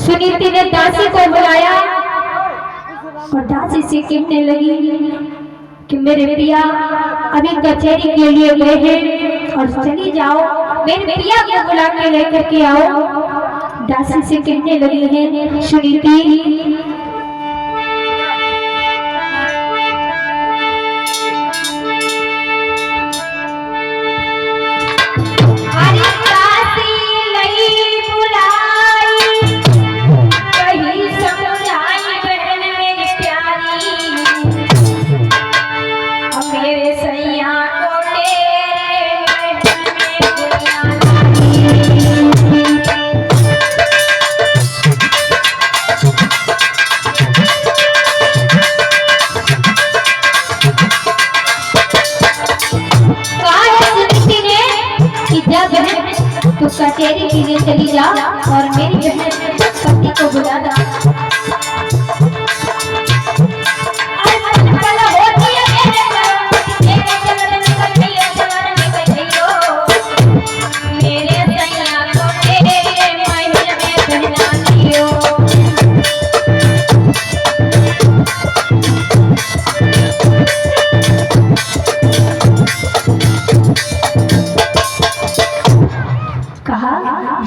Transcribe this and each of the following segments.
सुनीति ने दासी को बुलाया और दासी से कहने लगी कि मेरे प्रिया अभी कचहरी के लिए गए हैं और चली जाओ, मेरे प्रिया को बुला के लेकर के आओ। दासी से कहने लगी है सुनीति तो कचहरी के लिए चली जा और मेरी बहन पति को बुला दा।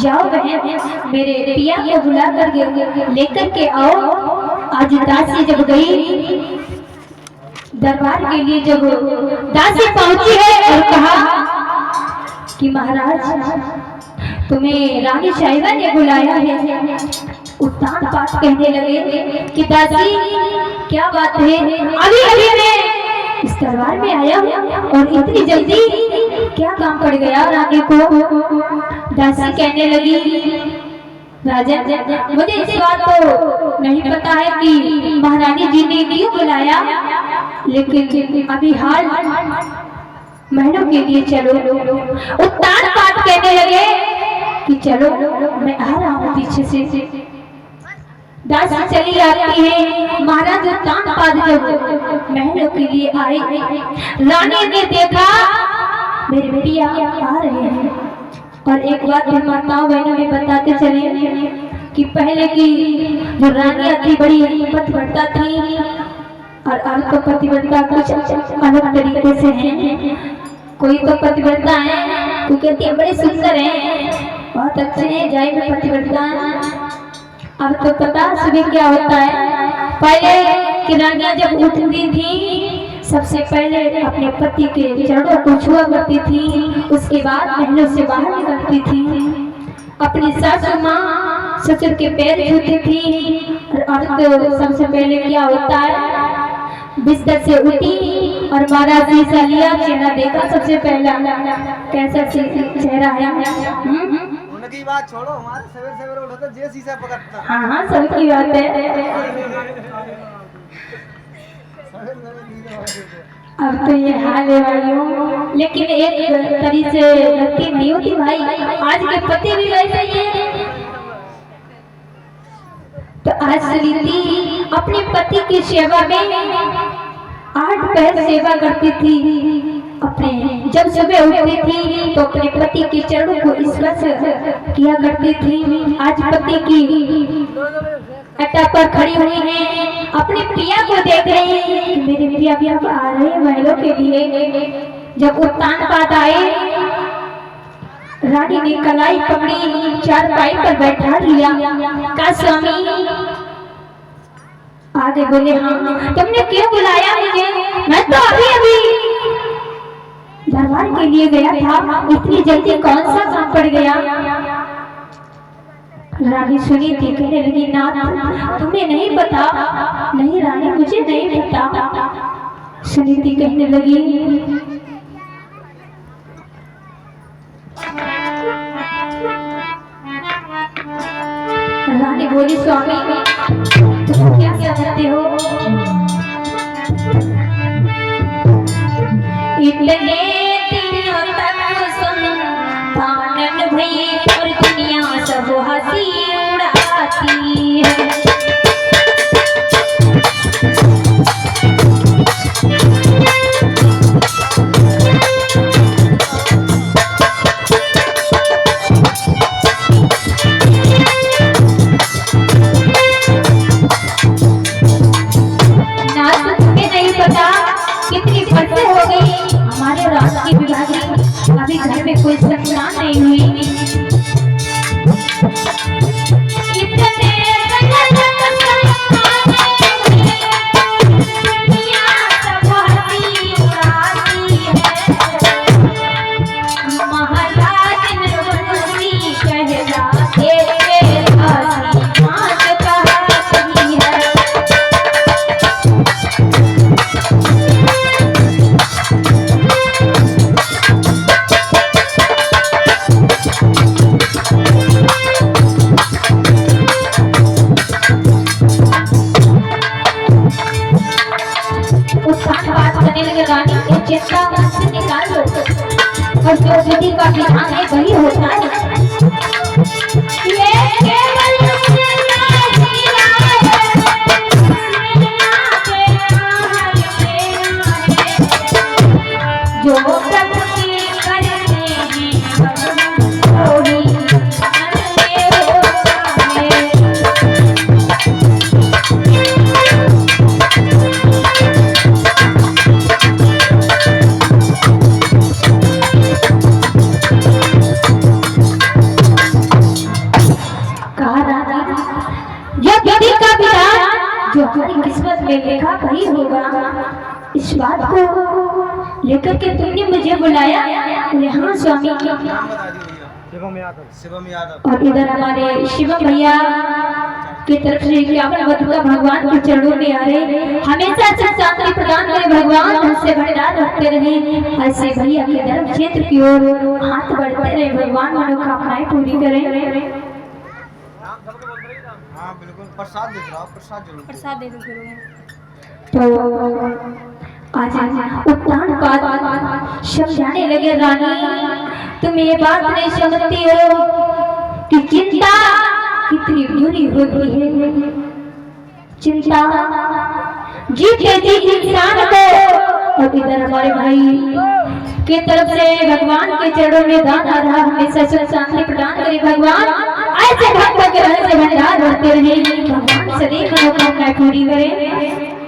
जाओ बहन मेरे पिया को बुला कर लेकर के आओ। आज दासी जब गई दरबार के लिए, जब दासी पहुंची है और कहा कि महाराज तुम्हें रानी साहिबा ने बुलाया है, उत्तान पाठ कहने लगे कि दासी क्या बात है, अभी अभी मैं इस दरबार में आया और इतनी जल्दी क्या काम पड़ गया रानी को। दासी कहने लगी राजा मुझे इस बात को नहीं पता है कि महारानी जी ने क्यों बुलाया, लेकिन अभी हाल महीनों के लिए चलो। उत्तान पाठ कहने लगे कि चलो मैं आ रहा हूँ पीछे से। दासी चली आती है। महाराज उत्तान पाठ जब महलों के लिए आए, रानी ने देखा मेरे बेटिया आ रहे हैं। और एक बात माताओं बहनों में बताते चले कि पहले की जो रानियां थी बड़ी पतिव्रता थी और अब तो पतिव्रता कुछ अलग तरीके से है। कोई तो पतिव्रता है तो कहती है बड़े सुंदर हैं, बहुत अच्छे हैं, जाए में पतिव्रता। अब तो पता सुबह क्या होता है, पहले की रानियां जब उठती थी सबसे पहले अपने पति के चरणों को छुआ करती थी, उसके बाद महलों से बाहर निकलती थी, अपनी सासू माँ ससुर के पैर छूती थी। और तो सबसे पहले क्या होता है, बिस्तर से उठी और महाराज जी सा लिया, चेहरा देखा सबसे पहला कैसा चेहरा है। उनकी बात छोड़ो, हमारे सवेरे सवेरे उठा तो जे शीशा पकड़ता। हाँ सबकी बात है। अब तो ये हाल है भाइयों, लेकिन एक तरीके से गलती नहीं होती भाई, आज के पति भी वैसे ही हैं। तो आज सुनीति अपने पति की सेवा में 8 पहर सेवा करती थी। अपने जब सुबह उठती थी तो अपने पति के चरणों को स्पर्श किया करती थी। आज पति की अड्डा पर खड़ी हुई है, अपने प्रिया को देख रही है, मेरे प्रिया भी अब आ रहे हैं महलों के लिए। जब उत्तान पाठ आए, रानी ने कलाई पकड़ी, चारपाई पर बैठा लिया। का स्वामी आगे बोले हाँ तुमने क्यों बुलाया मुझे, मैं तो अभी अभी दरबार के लिए गया था, इतनी जल्दी कौन सा काम पड़ गया। रानी सुनीति कहने लगी नाथ तुम्हें नहीं पता। नहीं रानी मुझे नहीं पता। सुनीति कहने लगी रानी बोली स्वामी तुम क्या समझते हो, इतने दिनों तक संतान भई और दुनिया सब हंसी उड़ाती है। और जो विधि का विधान है वही होता है। ये केवल जो प्रभु की करते हैं थोड़ी अंधे होता है। यह विधि का विधान जो हमारी किस्मत में लिखा वही होगा। इस बात को लेकर के तुमने मुझे बुलाया। हाँ स्वामी। नाम बता दियो भैया। शिवम यादव। और इधर हमारे शिवम भैया की तरफ से ज्ञापन बदुका भगवान के चरणों में आ रहे। हमेशा अच्छा शांति प्रदान करे भगवान, हमसे भंडार रखते रहे। ऐसे भैया के धर्म क्षेत्र की ओर हाथ बढ़ते रहे भगवान, मनोकामनाएं पूरी करें। हाँ बिल्कुल, प्रसाद दे दो, प्रसाद जरूर प्रसाद दे दो गुरु। तो आज उत्तान बात समझाने लगे। रानी तुम ये बात नहीं समझती हो कि चिंता कितनी बुरी होती है। चिंता जीते जी इंसान को। और इधर हमारे भाई के तरफ से भगवान के चरणों में दान आ रहा। हमेशा सुख शांति प्रदान करे भगवान। ऐसे भक्तों के रहस्य भंडार बढ़ते रहे। भगवान सदैव मनोकामनाएं पूरी करे।